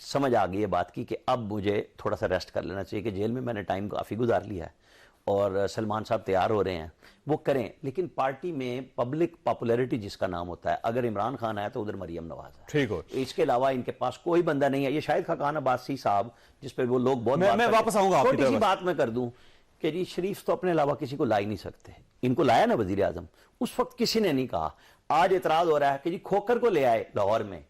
سمجھ آ گئی ہے بات کی کہ اب مجھے تھوڑا سا ریسٹ کر لینا چاہیے کہ جیل میں نے ٹائم کافی گزار لیا ہے اور سلمان صاحب تیار ہو رہے ہیں وہ کریں. لیکن پارٹی میں پبلک پاپولیرٹی جس کا نام ہوتا ہے, اگر عمران خان آیا تو ادھر مریم نواز ہے, ٹھیک ہو, اس کے علاوہ ان کے پاس کوئی بندہ نہیں ہے. یہ شاہد خاقان عباسی صاحب جس پہ وہ لوگ بہت میں واپس آؤں گا, چھوٹی سی بات میں کر دوں کہ جی شریف تو اپنے علاوہ کسی کو لا ہی نہیں سکتے. ان کو لایا نا وزیر اعظم, اس وقت کسی نے نہیں کہا. آج اعتراض ہو رہا ہے کہ جی کھوکر کو لے آئے لاہور میں,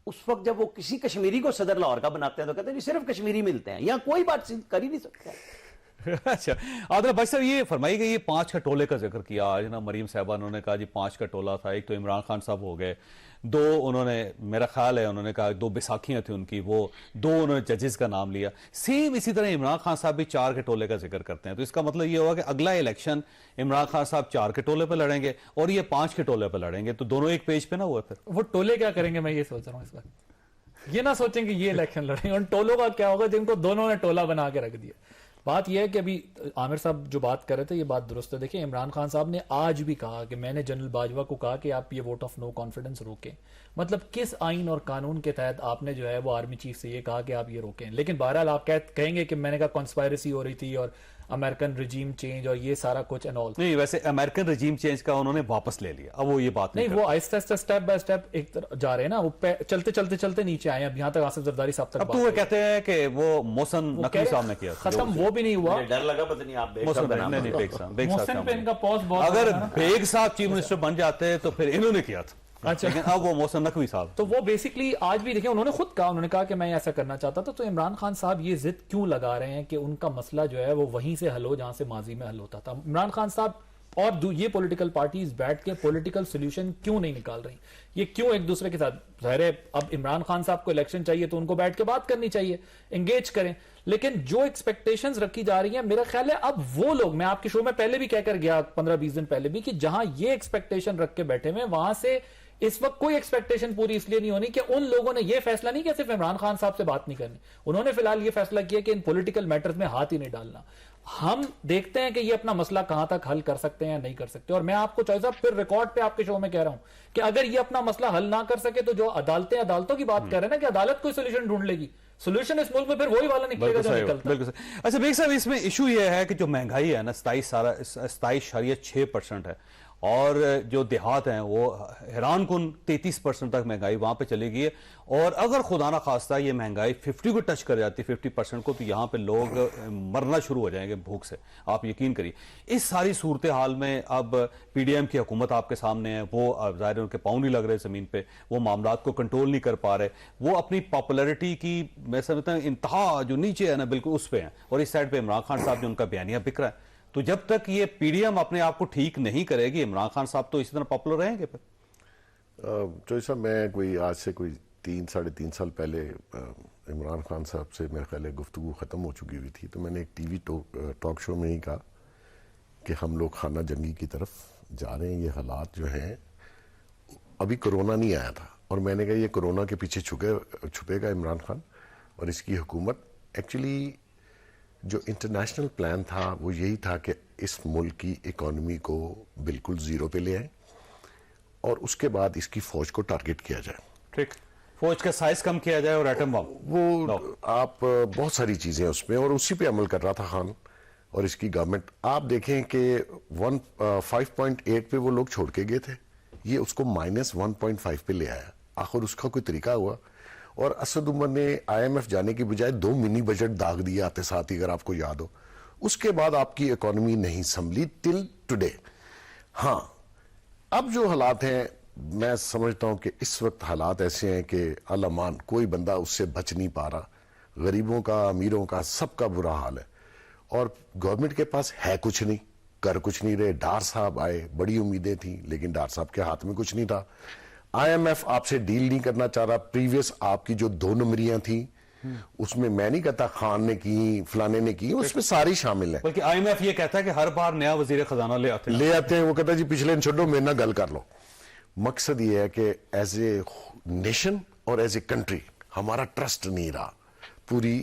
اس وقت جب وہ کسی کشمیری کو صدر لاہور کا بناتے ہیں تو کہتے ہیں جی صرف کشمیری ملتے ہیں, یہاں کوئی بات کر ہی نہیں سکتا. اچھا عادل بھائی صاحب, یہ فرمائی گئی یہ 5 کا ٹولے کا ذکر کیا آج نا مریم صاحبہ, انہوں نے کہا جی 5 کا ٹولہ تھا. ایک تو عمران خان صاحب ہو گئے, 2 انہوں نے, میرا خیال ہے انہوں نے کہا 2 بیساکھیاں تھیں ان کی, وہ 2 انہوں نے ججز کا نام لیا. سیم اسی طرح عمران خان صاحب بھی 4 کے ٹولے کا ذکر کرتے ہیں. تو اس کا مطلب یہ ہوا کہ اگلا الیکشن عمران خان صاحب 4 کے ٹولے پہ لڑیں گے اور یہ 5 کے ٹولے پہ لڑیں گے, تو دونوں ایک پیج پہ نہ ہوئے. پھر وہ ٹولے کیا کریں گے, میں یہ سوچ رہا ہوں اس وقت. یہ نہ سوچیں کہ یہ الیکشن لڑیں گے, ان ٹولوں کا کیا ہوگا جن کو دونوں نے ٹولہ بنا کے رکھ دیا. بات یہ ہے کہ ابھی عامر صاحب جو بات کر رہے تھے یہ بات درست ہے. دیکھیں عمران خان صاحب نے آج بھی کہا کہ میں نے جنرل باجوہ کو کہا کہ آپ یہ ووٹ آف نو کانفیڈنس روکیں. مطلب کس آئین اور قانون کے تحت آپ نے جو ہے وہ آرمی چیف سے یہ کہا کہ آپ یہ روکیں. لیکن بہرحال آپ کہیں گے کہ میں نے کہا کانسپائرسی ہو رہی تھی اور امریکن رجیم چینج اور یہ سارا کچھ اینڈ آل. نہیں, ویسے امریکن رجیم چینج کا انہوں نے واپس لے لیا, اب وہ یہ بات نہیں, وہ آہستہ آہستہ اسٹیپ بائی اسٹیپ ایک جا رہے ہیں نا, وہ چلتے نیچے آئے. اب یہاں تک آصف زرداری صاحب تک اب تو وہ کہتے ہیں کہ وہ محسن نقوی صاحب نے کیا, ختم وہ بھی نہیں ہوا. ڈر لگا پتہ نہیں آپ اگر بیگ صاحب چیف منسٹر بن جاتے تو پھر انہوں نے کیا تھا. اچھا, لیکن اب وہ محسن نقوی صاحب, تو وہ بیسکلی آج بھی دیکھیں انہوں نے خود کہا, انہوں نے کہا کہ میں ایسا کرنا چاہتا تھا. تو عمران خان صاحب یہ ضد کیوں لگا رہے ہیں کہ ان کا مسئلہ جو ہے وہ وہیں سے حل ہو جہاں سے ماضی میں حل ہوتا تھا. عمران خان صاحب اور یہ پولیٹیکل پارٹیز بیٹھ کے پولیٹیکل سولوشن کیوں نہیں نکال رہی, یہ کیوں ایک دوسرے کے ساتھ. ظاہر ہے اب عمران خان صاحب کو الیکشن چاہیے تو ان کو بیٹھ کے بات کرنی چاہیے, انگیج کریں. لیکن جو ایکسپیکٹیشنز رکھی جا رہی ہیں, میرا خیال ہے اب وہ لوگ, میں آپ کے شو میں پہلے بھی کہہ کر گیا 15-20 دن پہلے بھی, کہ جہاں یہ ایکسپیکٹیشن رکھ کے بیٹھے ہوئے وہاں سے اس وقت کوئی ایکسپیکٹیشن پوری اس لیے نہیں ہونی کہ ان لوگوں نے یہ فیصلہ نہیں کہ صرف عمران خان صاحب سے بات نہیں کرنی. انہوں نے فی الحال یہ فیصلہ کیا کہ ان پولیٹیکل میٹرز میں ہاتھ ہی نہیں ڈالنا. ہم دیکھتے ہیں کہ یہ اپنا مسئلہ کہاں تک حل کر سکتے ہیں یا نہیں کر سکتے. اور میں آپ کو چوائس صاحب پھر ریکارڈ پہ آپ کے شو میں کہہ رہا ہوں کہ اگر یہ اپنا مسئلہ حل نہ کر سکے تو جو عدالتوں کی بات کر رہے ہیں نا کہ عدالت کوئی سولوشن ڈھونڈ لے گی, سولوشن اس ملک میں پھر وہی والا نکلے گا جو نکلتا ہے. اچھا بیگ صاحب, اس میں ایشو یہ ہے کہ جو مہنگائی ہے نا 27.6% ہے, اور جو دیہات ہیں وہ حیران کن 33% تک مہنگائی وہاں پہ چلی گئی ہے. اور اگر خدا نہ خواستہ یہ مہنگائی 50 کو ٹچ کر جاتی ہے 50% کو, تو یہاں پہ لوگ مرنا شروع ہو جائیں گے بھوک سے, آپ یقین کریے. اس ساری صورتحال میں اب پی ڈی ایم کی حکومت آپ کے سامنے ہے, وہ ظاہر ان کے پاؤں نہیں لگ رہے زمین پہ, وہ معاملات کو کنٹرول نہیں کر پا رہے, وہ اپنی پاپولیرٹی کی میں سمجھتا ہوں انتہا جو نیچے ہے نا بالکل اس پہ ہیں, اور اس سائڈ پہ عمران خان صاحب جو ان کا بیانیہ بک رہا ہے. تو جب تک یہ پی ڈی ایم اپنے آپ کو ٹھیک نہیں کرے گی, عمران خان صاحب تو اسی طرح پاپولر رہیں گے. جو صاحب میں آج سے 3-3.5 سال پہلے عمران خان صاحب سے میرے خیال ہے گفتگو ختم ہو چکی ہوئی تھی, تو میں نے ایک ٹی وی ٹاک شو میں ہی کہا کہ ہم لوگ خانہ جنگی کی طرف جا رہے ہیں. یہ حالات جو ہیں, ابھی کرونا نہیں آیا تھا, اور میں نے کہا یہ کرونا کے پیچھے چھپے گا عمران خان اور اس کی حکومت. ایکچولی جو انٹرنیشنل پلان تھا وہ یہی تھا کہ اس ملک کی اکانومی کو بالکل زیرو پہ لے آئیں اور اس کے بعد اس کی فوج کو ٹارگٹ کیا جائے. ٹھیک, فوج کا سائز کم کیا جائے اور ایٹم بم, وہ آپ بہت ساری چیزیں اس میں, اور اسی پہ عمل کر رہا تھا خان اور اس کی گورنمنٹ. آپ دیکھیں کہ 5.8 پہ وہ لوگ چھوڑ کے گئے تھے, یہ اس کو -1.5 پہ لے آیا. آخر اس کا کوئی طریقہ ہوا, اور اسد عمر نے آئی ایم ایف جانے کی بجائے 2 منی بجٹ داغ دیا آتے ساتھ, اگر آپ کو یاد ہو. اس کے بعد آپ کی اکانومی نہیں سنبھلی ٹل ٹوڈے. ہاں اب جو حالات ہیں, میں سمجھتا ہوں کہ اس وقت حالات ایسے ہیں کہ الامان کوئی بندہ اس سے بچ نہیں پا رہا. غریبوں کا, امیروں کا, سب کا برا حال ہے, اور گورنمنٹ کے پاس ہے کچھ نہیں, کر کچھ نہیں رہے. ڈار صاحب آئے, بڑی امیدیں تھیں, لیکن ڈار صاحب کے ہاتھ میں کچھ نہیں تھا. آئی ایم ایف آپ سے ڈیل نہیں کرنا چاہ رہا. پریویس آپ کی جو 2 نمبریاں تھیں اس میں میں نہیں کہتا خان نے کی, فلانے نے کی, اس میں ساری شامل ہیں. بلکہ آئی ایم ایف یہ کہتا ہے کہ ہر بار نیا وزیر خزانہ لے آتے ہیں. وہ کہتا ہے جی پچھلے چھوڑو, میرے نہ گل کر لو. مقصد یہ ہے کہ ایز اے نیشن اور ایز اے کنٹری ہمارا ٹرسٹ نہیں رہا پوری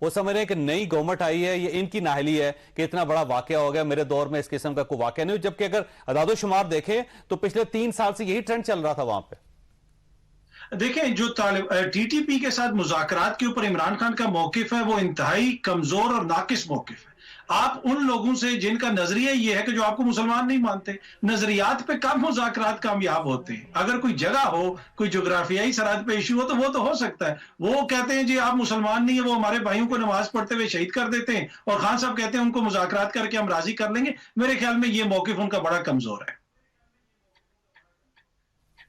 وہ سمجھ رہے ہیں کہ نئی گورنمنٹ آئی ہے, یہ ان کی نااہلی ہے کہ اتنا بڑا واقعہ ہو گیا, میرے دور میں اس قسم کا کوئی واقعہ نہیں, جبکہ اگر اعداد و شمار دیکھیں تو پچھلے 3 سال سے یہی ٹرینڈ چل رہا تھا وہاں پہ. دیکھیں جو ٹی ٹی پی کے ساتھ مذاکرات کے اوپر عمران خان کا موقف ہے وہ انتہائی کمزور اور ناقص موقف ہے. آپ ان لوگوں سے جن کا نظریہ یہ ہے کہ جو آپ کو مسلمان نہیں مانتے, نظریات پہ کم مذاکرات کامیاب ہوتے ہیں. اگر کوئی جگہ ہو, کوئی جغرافیائی سرحد پہ ایشو ہو تو وہ تو ہو سکتا ہے. وہ کہتے ہیں جی آپ مسلمان نہیں ہیں, وہ ہمارے بھائیوں کو نماز پڑھتے ہوئے شہید کر دیتے ہیں, اور خان صاحب کہتے ہیں ان کو مذاکرات کر کے ہم راضی کر لیں گے. میرے خیال میں یہ موقف ان کا بڑا کمزور ہے.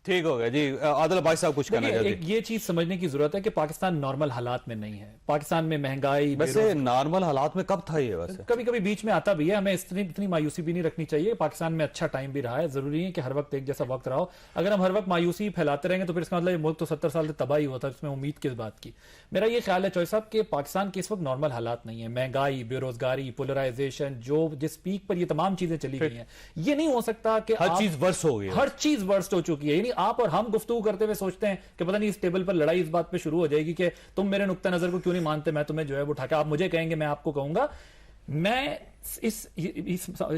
ٹھیک ہو گیا جی. عادل بھائی صاحب کچھ کہنا چاہتے ہیں. یہ چیز سمجھنے کی ضرورت ہے کہ پاکستان نارمل حالات میں نہیں ہے. پاکستان میں مہنگائی, ویسے نارمل حالات میں کب تھا یہ؟ ویسے کبھی کبھی بیچ میں آتا بھی ہے, ہمیں اتنی مایوسی بھی نہیں رکھنی چاہیے. پاکستان میں اچھا ٹائم بھی رہا ہے, ضروری ہے کہ ہر وقت ایک جیسا وقت رہا ہو. اگر ہم ہر وقت مایوسی پھیلاتے رہیں گے تو پھر اس کا مطلب یہ ملک تو 70 سال سے تباہی ہوا تھا, اس میں امید کس بات کی. میرا یہ خیال ہے چوہے صاحب کہ پاکستان کے اس وقت نارمل حالات نہیں ہے. مہنگائی, بے روزگاری, پولرائزیشن, جو جس پیک پر یہ تمام چیزیں چلی گئی ہیں, یہ نہیں ہو سکتا کہ ہر چیز ورس ہو گئی, ہر چیز ورسٹ ہو چکی ہے. یعنی آپ اور ہم گفتگو کرتے ہوئے سوچتے ہیں کہ پتہ نہیں اس ٹیبل پر لڑائی اس بات پہ شروع ہو جائے گی کہ تم میرے نقطہ نظر کو کیوں نہیں مانتے, میں تمہیں جو ہے اٹھا کے, آپ مجھے کہیں گے میں آپ کو کہوں گا. میں اس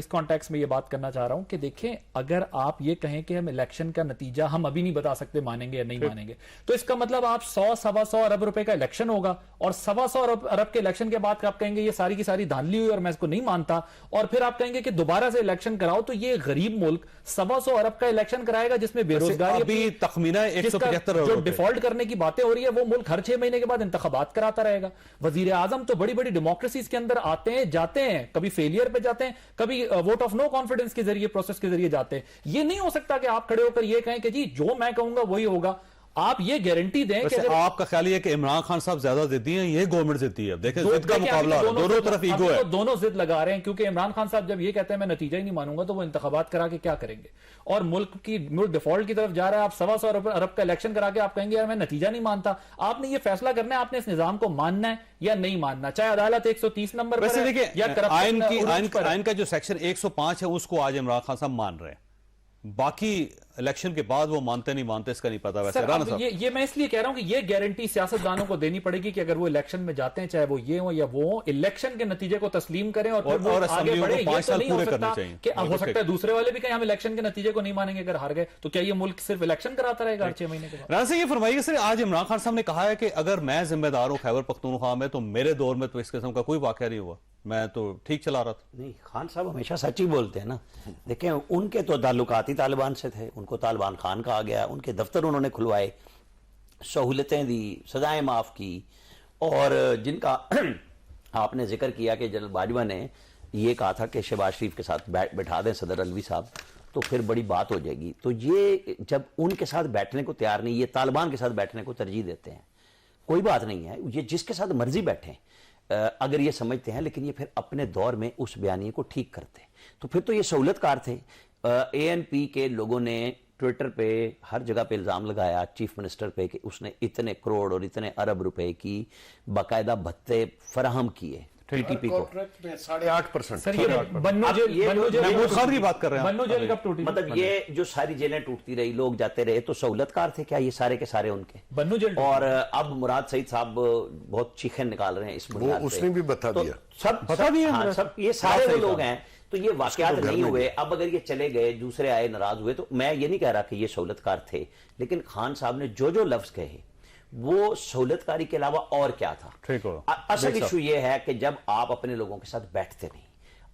کانٹیکس میں یہ بات کرنا چاہ رہا ہوں کہ دیکھیں, اگر آپ یہ کہیں کہ ہم الیکشن کا نتیجہ ہم ابھی نہیں بتا سکتے مانیں گے یا نہیں مانیں گے, تو اس کا مطلب آپ 100-125 ارب روپے کا الیکشن ہوگا, اور 125 ارب کے الیکشن کے بعد آپ کہیں گے یہ ساری کی ساری دھاندلی ہوئی اور میں اس کو نہیں مانتا, اور پھر آپ کہیں گے کہ دوبارہ سے الیکشن کراؤ. تو یہ غریب ملک 125 ارب کا الیکشن کرائے گا جس میں بے روزگاری, ابھی تخمینہ 175 جو ڈیفالٹ کرنے کی باتیں ہو رہی ہے, وہ ملک ہر 6 مہینے کے بعد انتخابات کراتا رہے گا. وزیر اعظم تو بڑی بڑی ڈیموکریسیز کے اندر آتے ہیں جاتے ہیں, کبھی فیلئر پہ جاتے ہیں, کبھی ووٹ آف نو کانفیڈنس کے ذریعے, پروسیس کے ذریعے جاتے ہیں. یہ نہیں ہو سکتا کہ آپ کھڑے ہو کر یہ کہیں کہ جی جو میں کہوں گا وہی ہوگا. آپ یہ گارنٹی دیں کہ آپ کا خیال یہ کہ عمران خان صاحب زیادہ ضدی ہیں, یہ گورنمنٹ ضدی ہے. دیکھیں ضد کا مقابلہ دونوں طرف ایگو ہے, دونوں ضد لگا رہے ہیں. کیونکہ عمران خان صاحب جب یہ کہتے ہیں میں نتیجہ ہی نہیں مانوں گا, تو وہ انتخابات کرا کے کیا کریں گے؟ اور ملک ڈیفالٹ کی طرف جا رہا ہے. آپ 125 ارب کا الیکشن کرا کے آپ کہیں گے یار میں نتیجہ نہیں مانتا. آپ نے یہ فیصلہ کرنا ہے آپ نے اس نظام کو ماننا ہے یا نہیں ماننا, چاہے عدالت 130 نمبر پر ہے یا آئین کا جو سیکشن 105 ہے اس کو آج عمران خان صاحب مان رہے ہیں. باقی الیکشن کے بعد وہ مانتے نہیں مانتے اس کا نہیں پتا. ویسے یہ میں اس لیے کہہ رہا ہوں کہ یہ گارنٹی سیاستدانوں کو دینی پڑے گی کہ اگر وہ الیکشن میں جاتے ہیں, چاہے وہ یہ ہوں یا وہ ہوں, الیکشن کے نتیجے کو تسلیم کریں اور پھر وہ آگے بڑھیں. یہ تو نہیں ہو سکتا کہ ہو سکتا ہے دوسرے والے بھی کہیں ہم الیکشن کے نتیجے کو نہیں مانیں گے اگر ہار گئے, تو کیا یہ ملک صرف الیکشن کراتا رہے گا ہر 6 مہینے کے بعد؟ رانا صاحب یہ فرمائیے سر, آج عمران خان صاحب نے کہا ہے کہ اگر میں ذمہ دار ہوں خیبر پختونخوا میں, تو میرے دور میں تو اس قسم کا کوئی واقعہ نہیں ہوا, میں تو ٹھیک چلا رہا تھا. نہیں, خان صاحب ہمیشہ سچ ہی بولتے ہیں نا. دیکھیں ان کے تو تعلقات ہی طالبان سے تھے, ان کو طالبان خان کہا گیا, ان کے دفتر انہوں نے کھلوائے, سہولتیں دی, سزائیں معاف کی, اور جن کا آپ نے ذکر کیا کہ جنرل باجوہ نے یہ کہا تھا کہ شہباز شریف کے ساتھ بیٹھا دیں صدر الوی صاحب تو پھر بڑی بات ہو جائے گی. تو یہ جب ان کے ساتھ بیٹھنے کو تیار نہیں, یہ طالبان کے ساتھ بیٹھنے کو ترجیح دیتے ہیں, کوئی بات نہیں ہے, یہ جس کے ساتھ مرضی بیٹھیں اگر یہ سمجھتے ہیں, لیکن یہ پھر اپنے دور میں اس بیانیے کو ٹھیک کرتے ہیں. تو پھر تو یہ سہولت کار تھے. اے این پی کے لوگوں نے ٹویٹر پہ ہر جگہ پہ الزام لگایا چیف منسٹر پہ کہ اس نے اتنے کروڑ اور اتنے ارب روپے کی باقاعدہ بھتے فراہم کیے ٹی ٹی پی کو. 8.5%. محمود خان کی بات کر رہے ہیں, مطلب یہ جو ساری جیلیں ٹوٹتی رہی, لوگ جاتے رہے, تو سہولت کار تھے کیا یہ سارے کے سارے ان کے؟ اور اب مراد سعید صاحب بہت چیخیں نکال رہے ہیں اس بنیاد پہ, اس نے بھی بتا دیا, سب یہ سارے وہ لوگ ہیں. تو یہ واقعات نہیں ہوئے. اب اگر یہ چلے گئے, دوسرے آئے, ناراض ہوئے, تو میں یہ نہیں کہہ رہا کہ یہ سہولت کار تھے, لیکن خان صاحب نے جو لفظ کہے وہ سہولت کاری کے علاوہ اور کیا تھا؟ اصل ایشو یہ ہے کہ جب آپ اپنے لوگوں کے ساتھ بیٹھتے نہیں,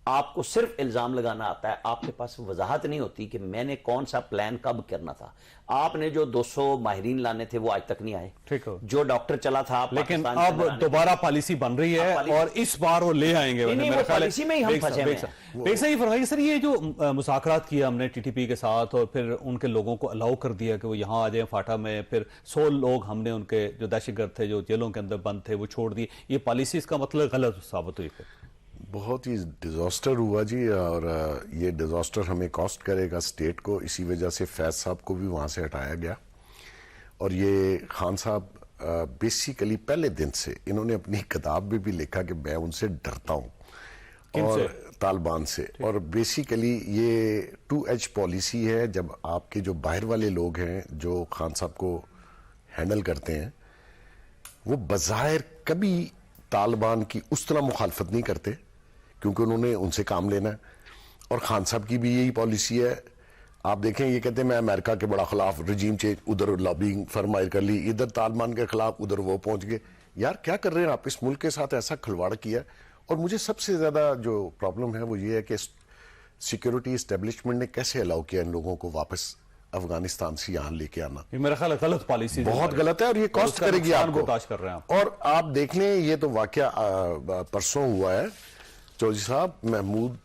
آپ کو صرف الزام لگانا آتا ہے, آپ کے پاس وضاحت نہیں ہوتی کہ میں نے کون سا پلان کب کرنا تھا. آپ نے جو 200 ماہرین لانے تھے وہ آج تک نہیں آئے, جو ڈاکٹر چلا تھا, لیکن اب دوبارہ پالیسی بن رہی ہے اور اس بار وہ لے آئیں گے. پالیسی میں ہی ہم پھنسے ہوئے ہیں. یہ فرمائیے سر, یہ جو مذاکرات کیا ہم نے ٹی ٹی پی کے ساتھ اور پھر ان کے لوگوں کو الاؤ کر دیا کہ وہ یہاں آ جائیں فاٹا میں, پھر 100 لوگ ہم نے ان کے جو دہشت گرد تھے جو جیلوں کے اندر بند تھے وہ چھوڑ دی, یہ پالیسی اس کا مطلب غلط ثابت ہوئی؟ بہت ہی ڈیزاسٹر ہوا جی, اور یہ ڈیزاسٹر ہمیں کاسٹ کرے گا اسٹیٹ کو. اسی وجہ سے فیض صاحب کو بھی وہاں سے ہٹایا گیا. اور یہ خان صاحب بیسیکلی پہلے دن سے انہوں نے اپنی کتاب میں بھی لکھا کہ میں ان سے ڈرتا ہوں, اور طالبان سے. اور بیسیکلی یہ 2H پالیسی ہے. جب آپ کے جو باہر والے لوگ ہیں جو خان صاحب کو ہینڈل کرتے ہیں, وہ بظاہر کبھی طالبان کی اس طرح مخالفت نہیں کرتے کیونکہ انہوں نے ان سے کام لینا ہے، اور خان صاحب کی بھی یہی پالیسی ہے. آپ دیکھیں یہ کہتے ہیں میں امریکہ کے بڑا خلاف رجیم چینج، ادھر لابینگ فرمائے کر لی، ادھر طالبان کے خلاف، ادھر وہ پہنچ گئے. یار کیا کر رہے ہیں آپ؟ اس ملک کے ساتھ ایسا کھلواڑ کیا ہے. اور مجھے سب سے زیادہ جو پرابلم ہے وہ یہ ہے کہ سیکیورٹی اسٹیبلشمنٹ نے کیسے الاؤ کیا ان لوگوں کو واپس افغانستان سے یہاں لے کے آنا. یہ میرا خیال ہے غلط پالیسی، بہت غلط ہے، اور یہ کاسٹ کرے گی آپ کو. برداشت کر رہے ہیں آپ. اور آپ دیکھ لیں یہ تو واقعہ پرسوں ہوا ہے. چودھری صاحب، محمود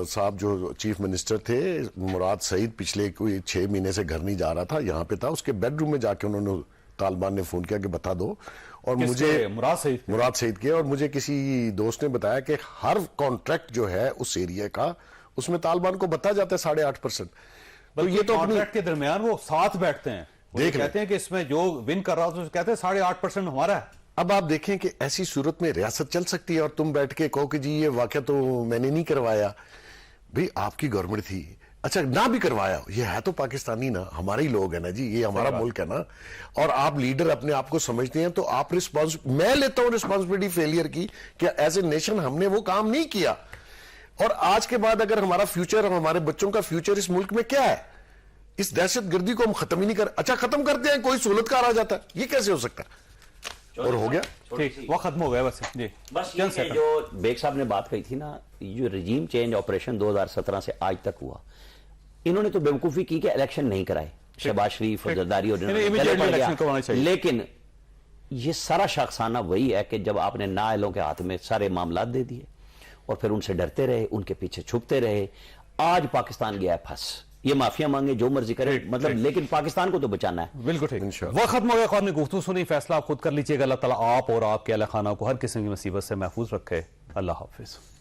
صاحب جو چیف منسٹر تھے، مراد سعید پچھلے کوئی 6 مہینے سے گھر نہیں جا رہا تھا، یہاں پہ تھا. اس کے بیڈ روم میں جا کے انہوں نے طالبان نے فون کیا کہ بتا دو. اور مجھے مراد سعید کے، اور مجھے کسی دوست نے بتایا کہ ہر کانٹریکٹ جو ہے اس ایریا کا، اس میں طالبان کو بتا جاتا ہے 8.5%. تو یہ تو کانٹریکٹ کے درمیان وہ ساتھ بیٹھتے ہیں، کہتے ہیں کہ اس میں جو ون کر رہا تو کہتے ہیں 8.5% ہمارا ہے. اب آپ دیکھیں کہ ایسی صورت میں ریاست چل سکتی ہے اور تم بیٹھ کے کہو کہ جی یہ واقعہ تو میں نے نہیں کروایا. بھئی آپ کی گورنمنٹ تھی، اچھا نہ بھی کروایا، یہ ہے تو پاکستانی نا، ہمارے ہی لوگ ہیں نا جی، یہ ہمارا ملک ہے نا. اور آپ لیڈر اپنے آپ کو سمجھتے ہیں تو آپ میں لیتا ہوں رسپانسبلٹی فیلئر کی کہ ایز اے نیشن ہم نے وہ کام نہیں کیا. اور آج کے بعد اگر ہمارا فیوچر اور ہمارے بچوں کا فیوچر اس ملک میں کیا ہے؟ اس دہشت گردی کو ہم ختم ہی نہیں کر، اچھا ختم کرتے ہیں کوئی سہولت کار آ جاتا ہے، یہ کیسے ہو سکتا ہے؟ اور ہو گیا ٹھیک، وہ ختم ہو گیا. بس یہ جو بیگ صاحب نے بات کہی تھی نا، جو رجیم چینج آپریشن 2017 سے آج تک ہوا، انہوں نے تو بیوقوفی کی کہ الیکشن نہیں کرائے. شہباز شریف اور زرداری اور لیکن یہ سارا شاخسانہ وہی ہے کہ جب آپ نے نااہلوں کے ہاتھ میں سارے معاملات دے دیے اور پھر ان سے ڈرتے رہے، ان کے پیچھے چھپتے رہے، آج پاکستان گیا ہے پھنس. یہ معافیا مانگے جو مرضی کرے، مطلب لیکن پاکستان کو تو بچانا ہے. بالکل ٹھیک. وہ ختم ہو گیا. خود نے گفتگو سنی، فیصلہ آپ خود کر لیجئے گا. اللہ تعالیٰ آپ اور آپ کے اہل خانہ کو ہر قسم کی مصیبت سے محفوظ رکھے. اللہ حافظ.